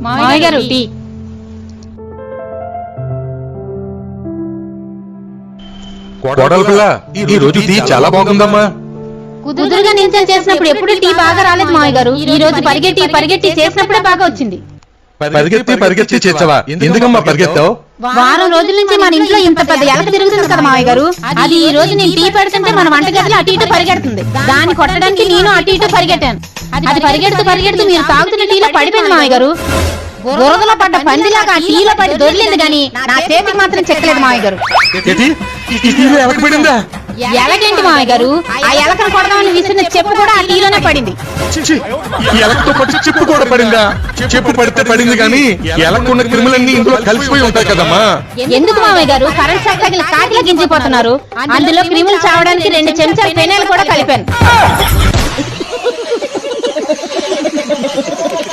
మామయ్య గారు టీ. కోడల పిల్ల ఈ రోజు టీ చాలా బాగుందమ్మా. కుదురుగా నిల్చొని చేసినప్పుడు ఎప్పుడు టీ బాగా రాలేదు మామయ్య గారు. ఈ రోజు పరిగెట్టి చేసినప్పుడే బాగా వచ్చింది. పరిగెత్తి చేసావా? ఎందుకమ్మా పరిగెత్తావు? వారం రోజుల నుంచి మన ఇంట్లో ఇంత పెద్ద ఎలక తిరుగుతుంది కదా మామయ్య గారు. అది ఈ రోజు నేను టీ పెడుతుంటే మన వంటగదిలో అటు ఇటు పరిగెడుతుంది. దాన్ని కొట్టడానికి నేను అటు ఇటు పరిగెట్టాను. అది పరిగెడుతూ మీరు తాగుతున్న టీలో పడిపోయింది మామయ్య గారు. బురదలో పడ్డ పందిలాగా ఆ టీలో పడి దొరికింది గాని నా చేతికి మాత్రం చెక్కలేదు మామయ్య గారు. ఎలకేంటి మామయ్య గారు? ఆ ఎలకను కొడదామని విసిరిన చెప్పు కూడా ఆ టీలోనే పడింది. ఎలకతో పాటు చెప్పు కూడా పడిందా? చెప్పు పడితే పడింది కానీ ఎలకున్న క్రిములన్నీ ఇందులో కలిసిపోయి ఉంటాయి కదమ్మా. ఎందుకు మామయ్య గారు కరెంట్ షాక్ తగిలి కాకిలా గింజిపోతున్నారు? అందులో క్రిములు చావడానికి 2 చెంచాలు ఫెనైల్ కూడా కలిపాను.